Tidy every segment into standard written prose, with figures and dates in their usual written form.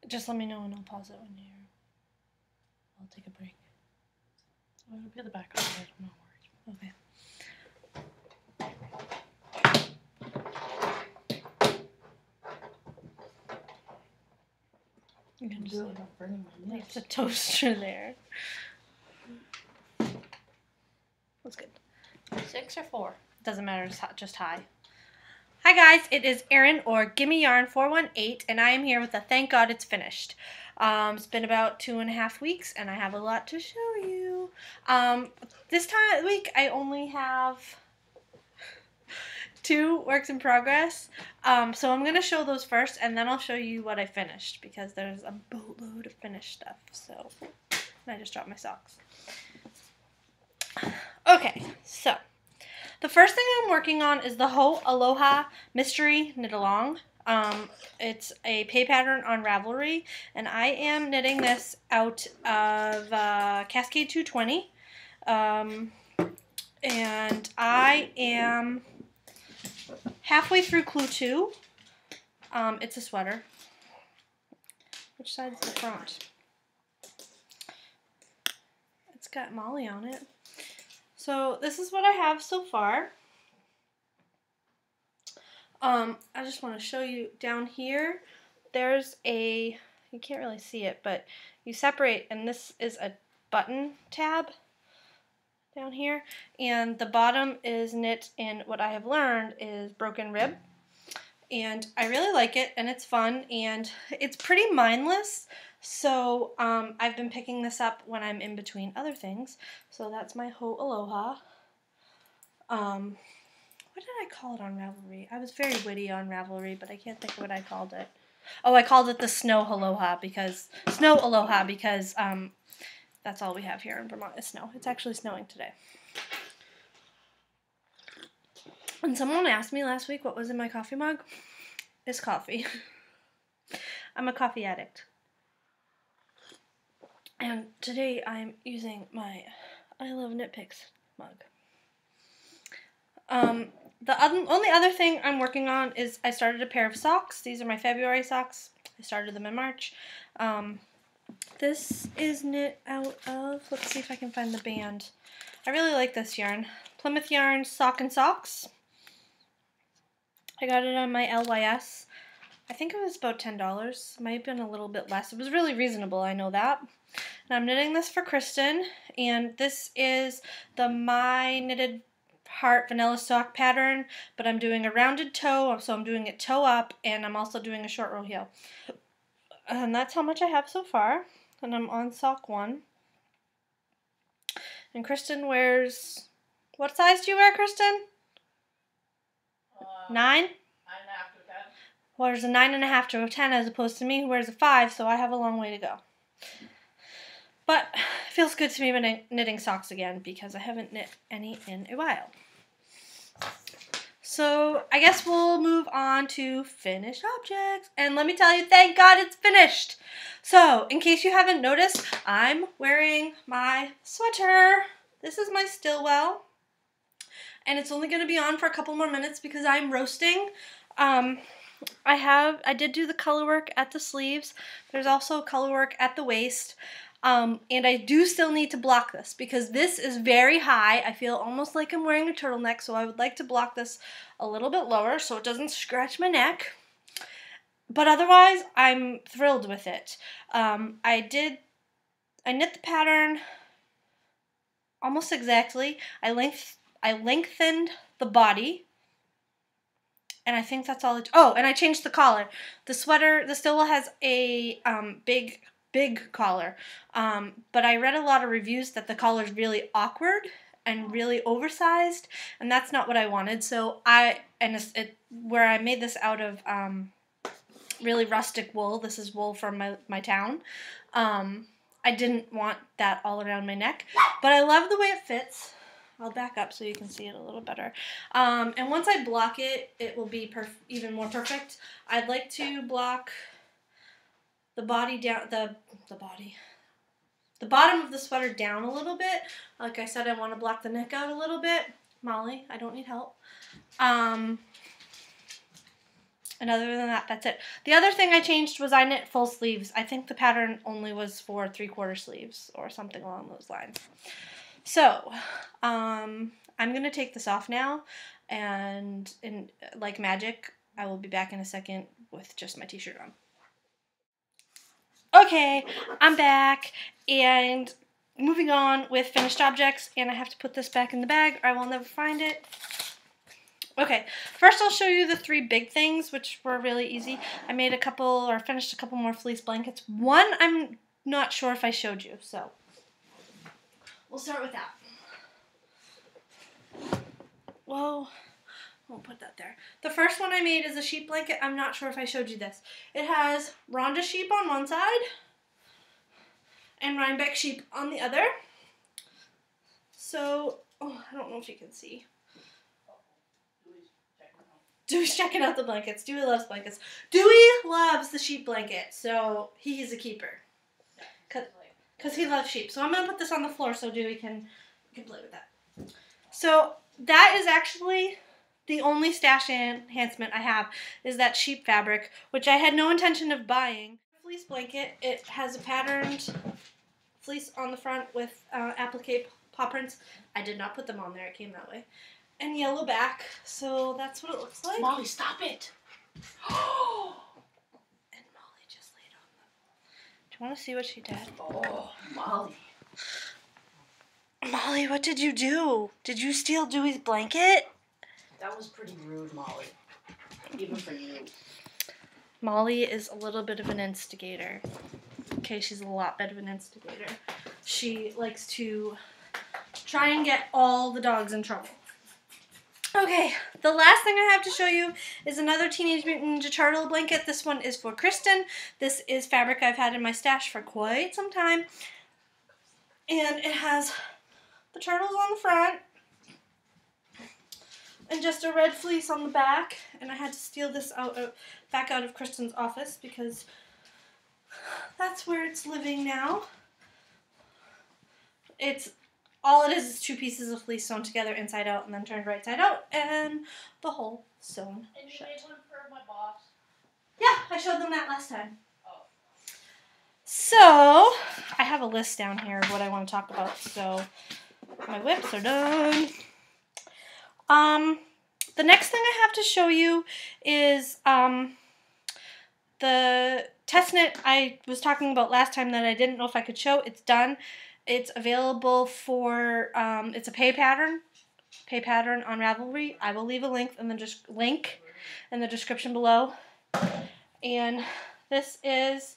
Just let me know and I'll pause it when I'll take a break. I'll be at the back of it, I'm not worried. Okay. You can just leave the toaster there. That's good. 6 or 4? Doesn't matter, it's just high. Hi guys, it is Erin or Gimme Yarn 418, and I am here with a thank God it's finished. It's been about 2.5 weeks, and I have a lot to show you. This week I only have 2 works in progress. So I'm going to show those first, and then I'll show you what I finished, because there's a boatload of finished stuff. So, and I just dropped my socks. Okay, so the first thing I'm working on is the Ho Aloha Mystery Knit Along. It's a pay pattern on Ravelry, and I am knitting this out of Cascade 220. And I am halfway through Clue 2. It's a sweater. Which side's the front? It's got Molly on it. So this is what I have so far. I just want to show you down here. There's a, you can't really see it, but you separate, and this is a button tab down here, and the bottom is knit in what I have learned is broken rib, and I really like it, and it's fun, and it's pretty mindless. So I've been picking this up when I'm in between other things. So that's my Ho Aloha. What did I call it on Ravelry? I was very witty on Ravelry, but I can't think of what I called it. Oh, I called it the Snow Aloha because that's all we have here in Vermont is snow. It's actually snowing today. And someone asked me last week what was in my coffee mug. It's coffee. I'm a coffee addict. And today I'm using my I Love Knit Picks mug. The only other thing I'm working on is I started a pair of socks. These are my February socks. I started them in March. This is knit out of, let's see if I can find the band. I really like this yarn. Plymouth Yarn Sock and Socks. I got it on my LYS. I think it was about $10. Might have been a little bit less. It was really reasonable, I know that. And I'm knitting this for Kristen, and this is the My Knitted Heart Vanilla Sock pattern, but I'm doing a rounded toe, so I'm doing it toe up, and I'm also doing a short row heel. And that's how much I have so far, and I'm on sock 1. And Kristen wears, what size do you wear, Kristen? 9? 9.5 to a 10. Wears a 9.5 to a 10 as opposed to me who wears a 5, so I have a long way to go. But it feels good to be knitting socks again because I haven't knit any in a while. So I guess we'll move on to finished objects. And let me tell you, thank God it's finished. So in case you haven't noticed, I'm wearing my sweater. This is my Stillwell. And it's only going to be on for a couple more minutes because I'm roasting. I did do the color work at the sleeves. There's also color work at the waist. And I do still need to block this because this is very high. I feel almost like I'm wearing a turtleneck, so I would like to block this a little bit lower so it doesn't scratch my neck. But otherwise, I'm thrilled with it. I knit the pattern almost exactly. I lengthened the body. And I think that's all. Oh, and I changed the collar. The sweater, the Stillwell has a big collar, but I read a lot of reviews that the collar is really awkward and really oversized, and that's not what I wanted. So where I made this out of really rustic wool. This is wool from my town. I didn't want that all around my neck, but I love the way it fits. I'll back up so you can see it a little better. And once I block it, it will be even more perfect. I'd like to block the body down, the bottom of the sweater down a little bit. Like I said, I want to block the neck out a little bit. Molly, I don't need help. And And other than that, that's it. The other thing I changed was I knit full sleeves. I think the pattern only was for 3/4 sleeves or something along those lines. So, I'm going to take this off now, and like magic, I will be back in a second with just my t-shirt on. Okay, I'm back, and moving on with finished objects, and I have to put this back in the bag or I will never find it. Okay, first I'll show you the 3 big things, which were really easy. I made a couple, or finished a couple more fleece blankets. One I'm not sure if I showed you, so we'll start with that. Whoa, won't put that there. The first one I made is a sheep blanket. I'm not sure if I showed you this. It has Rhonda sheep on one side and Rhinebeck sheep on the other. So, oh, I don't know if you can see. Dewey's checking out the blankets. Dewey loves blankets. Dewey loves the sheep blanket, so he's a keeper. Because he loves sheep. So I'm going to put this on the floor so Dewey can play with that. So that is actually the only stash enhancement I have, is that sheep fabric, which I had no intention of buying. Fleece blanket, it has a patterned fleece on the front with applique paw prints. I did not put them on there, it came that way. And yellow back, so that's what it looks like. Molly, stop it! And Molly just laid on them. Do you want to see what she did? Oh, Molly. Molly, what did you do? Did you steal Dewey's blanket? That was pretty rude, Molly. Even for you. Molly is a little bit of an instigator. Okay, she's a lot better of an instigator. She likes to try and get all the dogs in trouble. Okay, the last thing I have to show you is another Teenage Mutant Ninja Turtle blanket. This one is for Kristen. This is fabric I've had in my stash for quite some time. And it has the turtles on the front and just a red fleece on the back. And I had to steal this back out of Kristen's office because that's where it's living now. All it is 2 pieces of fleece sewn together inside out and then turned right side out, and the hole sewn And you shut. made one for my boss? Yeah, I showed them that last time. Oh. So, I have a list down here of what I want to talk about, so my whips are done. The next thing I have to show you is the test knit I was talking about last time that I didn't know if I could show. It's done. It's available for, it's a pay pattern on Ravelry. I will leave a link in the description below. And this is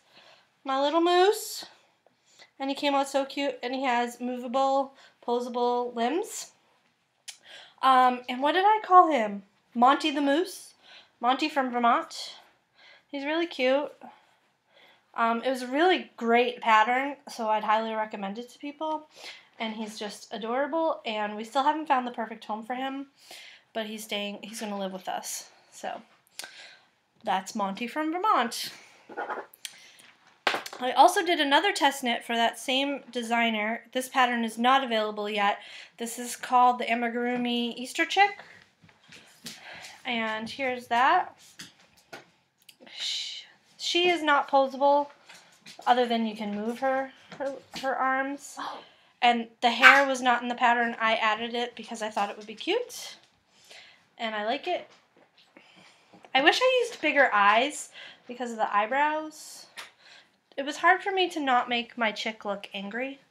my little moose. And he came out so cute. And he has movable, posable limbs. And what did I call him? Monty the Moose. Monty from Vermont. He's really cute. It was a really great pattern, so I'd highly recommend it to people. And he's just adorable, and we still haven't found the perfect home for him, but he's going to live with us. So, that's Monty from Vermont. I also did another test knit for that same designer. This pattern is not available yet. This is called the Amigurumi Easter Chick. And here's that. She is not posable, other than you can move her arms. And the hair was not in the pattern. I added it because I thought it would be cute. And I like it. I wish I used bigger eyes because of the eyebrows. It was hard for me to not make my chick look angry.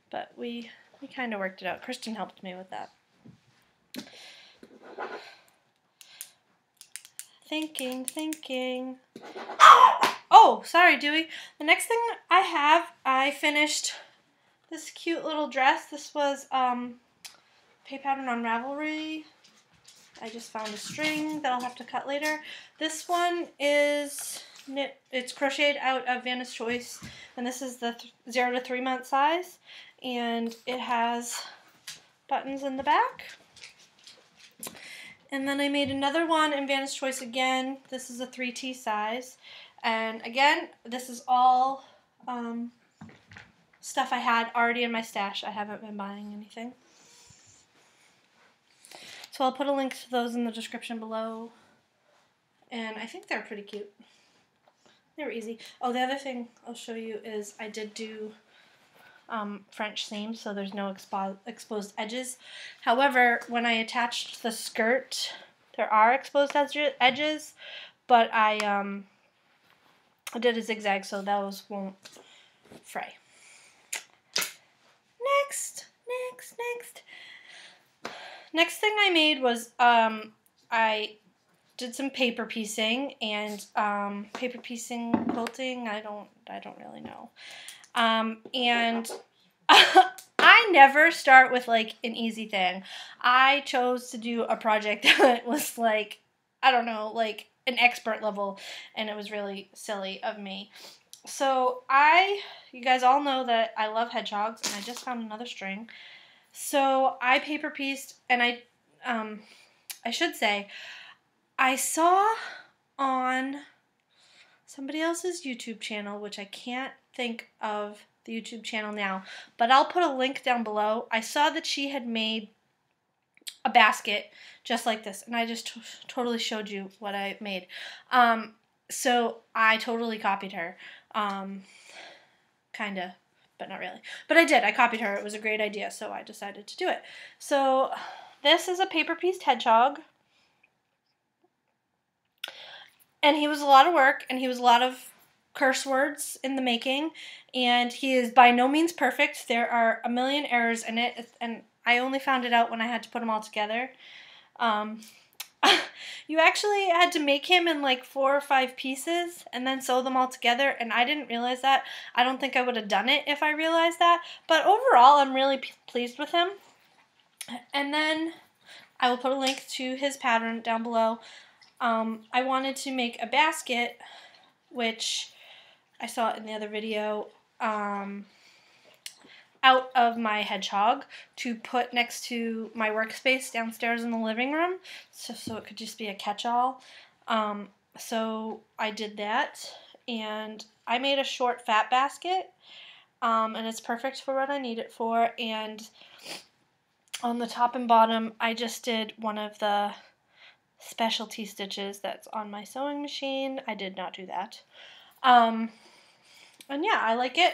But we kind of worked it out. Kristen helped me with that. Thinking. Oh, sorry, Dewey. The next thing I finished this cute little dress. This was pay pattern on Ravelry. I just found a string that I'll have to cut later. This one is knit. It's crocheted out of Vanna's Choice, and this is the 0 to 3 month size, and it has buttons in the back. And then I made another one in Vanna's Choice again. This is a 3T size. And again, this is all stuff I had already in my stash. I haven't been buying anything. So I'll put a link to those in the description below. And I think they're pretty cute. They were easy. Oh, the other thing I'll show you is I did do French seams, so there's no exposed edges. However, when I attached the skirt, there are exposed edges, but I did a zigzag so those won't fray. Next thing I made was I did some paper piecing and paper piecing quilting. I don't really know. And I never start with like an easy thing. I chose to do a project that was like, I don't know, like an expert level, and it was really silly of me. So you guys all know that I love hedgehogs, and I just found another string. So I paper pieced, and I should say, I saw on somebody else's YouTube channel, which I can't think of the YouTube channel now, but I'll put a link down below. I saw that she had made a basket just like this, and I just totally showed you what I made. So I totally copied her. Kinda, but not really. But I did. I copied her. It was a great idea, so I decided to do it. So this is a paper pieced hedgehog. And he was a lot of work, and he was a lot of curse words in the making, and he is by no means perfect. There are a million errors in it, and I only found it out when I had to put them all together. You actually had to make him in like 4 or 5 pieces and then sew them all together, and I didn't realize that. I don't think I would have done it if I realized that, but overall I'm really pleased with him. And then I will put a link to his pattern down below. I wanted to make a basket, which I saw it in the other video, out of my hedgehog to put next to my workspace downstairs in the living room, so it could just be a catch-all. So I did that, and I made a short fat basket, and it's perfect for what I need it for. And on the top and bottom, I just did one of the specialty stitches that's on my sewing machine. I did not do that. And yeah, I like it.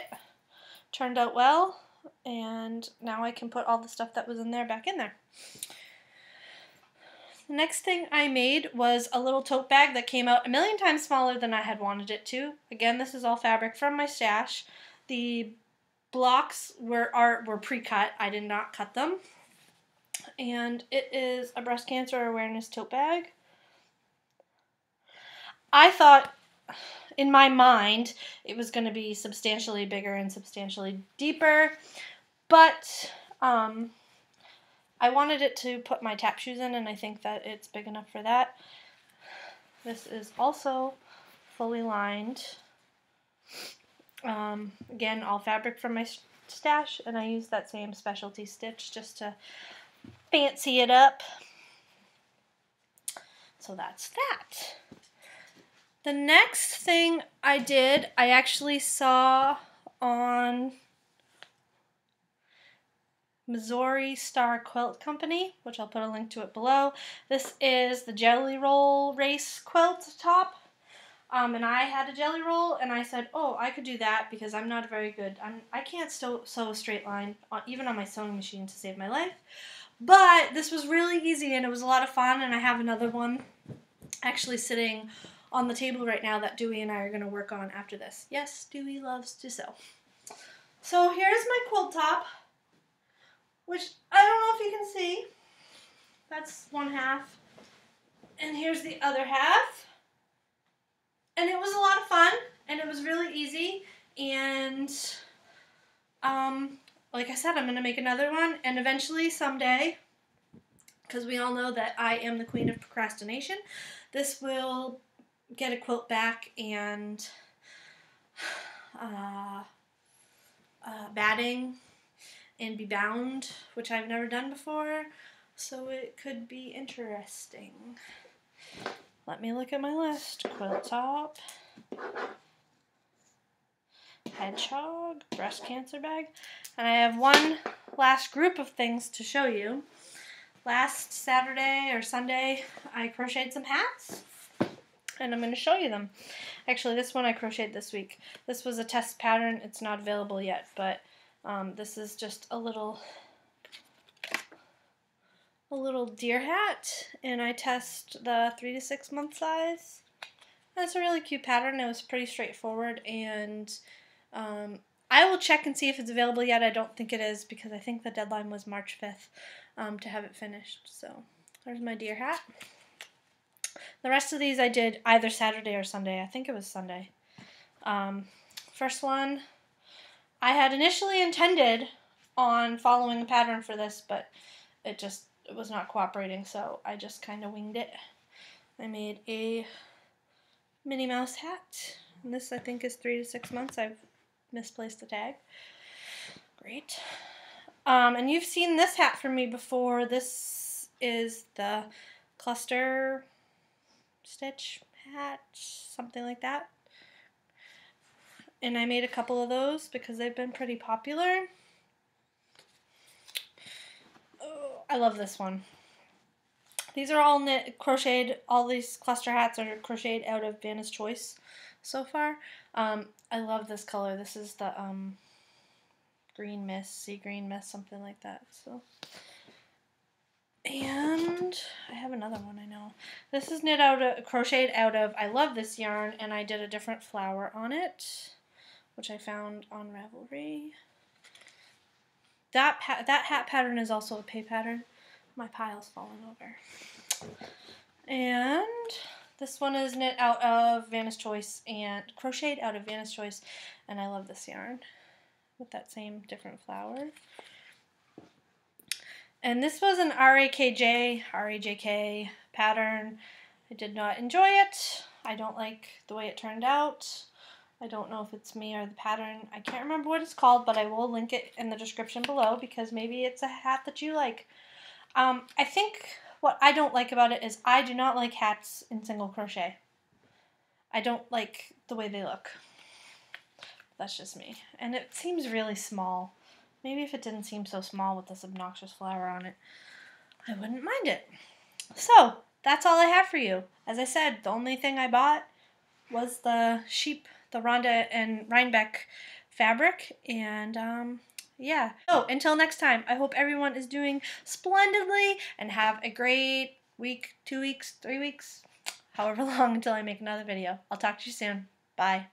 Turned out well, and now I can put all the stuff that was in there back in there. The next thing I made was a little tote bag that came out a million times smaller than I had wanted it to. Again, this is all fabric from my stash. The blocks were pre-cut. I did not cut them. And it is a breast cancer awareness tote bag. I thought, in my mind, it was going to be substantially bigger and substantially deeper, but I wanted it to put my tap shoes in, and I think that it's big enough for that. This is also fully lined. Again, all fabric from my stash, and I used that same specialty stitch just to fancy it up. So that's that. The next thing I did, I actually saw on Missouri Star Quilt Company, which I'll put a link to it below. This is the Jelly Roll Race quilt top. And I had a jelly roll, and I said, oh, I could do that because I'm not very good. I can't sew a straight line, even on my sewing machine, to save my life. But this was really easy, and it was a lot of fun, and I have another one actually sitting on the table right now that Dewey and I are going to work on after this. Yes, Dewey loves to sew. So here's my quilt top, which I don't know if you can see. That's one half. And here's the other half. And it was a lot of fun, and it was really easy. And like I said, I'm going to make another one, and eventually, someday, because we all know that I am the queen of procrastination, this will get a quilt back and batting and be bound, which I've never done before, so it could be interesting. Let me look at my list. Quilt top, hedgehog, breast cancer bag, and I have one last group of things to show you. Last Saturday or Sunday, I crocheted some hats, and I'm going to show you them. Actually, this one I crocheted this week. This was a test pattern. It's not available yet, but this is just a little deer hat, and I test the 3 to 6 month size. That's a really cute pattern. It was pretty straightforward, and I will check and see if it's available yet. I don't think it is because I think the deadline was March 5th to have it finished. So there's my deer hat. The rest of these I did either Saturday or Sunday. I think it was Sunday. First one, I had initially intended on following a pattern for this, but it was not cooperating, so I just kind of winged it. I made a Minnie Mouse hat, and this I think is 3 to 6 months. I've misplaced the tag. Great. And you've seen this hat from me before. This is the cluster stitch hat, something like that. And I made a couple of those because they've been pretty popular. Oh, I love this one. These are all crocheted. All these cluster hats are crocheted out of Vanna's Choice so far. I love this color. This is the green mist, sea green mist, something like that. So, and I have another one. I know this is crocheted out of. I love this yarn, and I did a different flower on it, which I found on Ravelry. That hat pattern is also a pay pattern. My pile's falling over. And this one is knit out of Vanna's Choice and crocheted out of Vanna's Choice, and I love this yarn with that same different flower. And this was an RAJK pattern. I did not enjoy it. I don't like the way it turned out. I don't know if it's me or the pattern. I can't remember what it's called, but I will link it in the description below because maybe it's a hat that you like. I think what I don't like about it is I do not like hats in single crochet. I don't like the way they look. That's just me. And it seems really small. Maybe if it didn't seem so small with this obnoxious flower on it, I wouldn't mind it. So, that's all I have for you. As I said, the only thing I bought was the Rhonda and Rhinebeck fabric, and yeah. So, until next time, I hope everyone is doing splendidly and have a great week, 2 weeks, 3 weeks, however long until I make another video. I'll talk to you soon. Bye.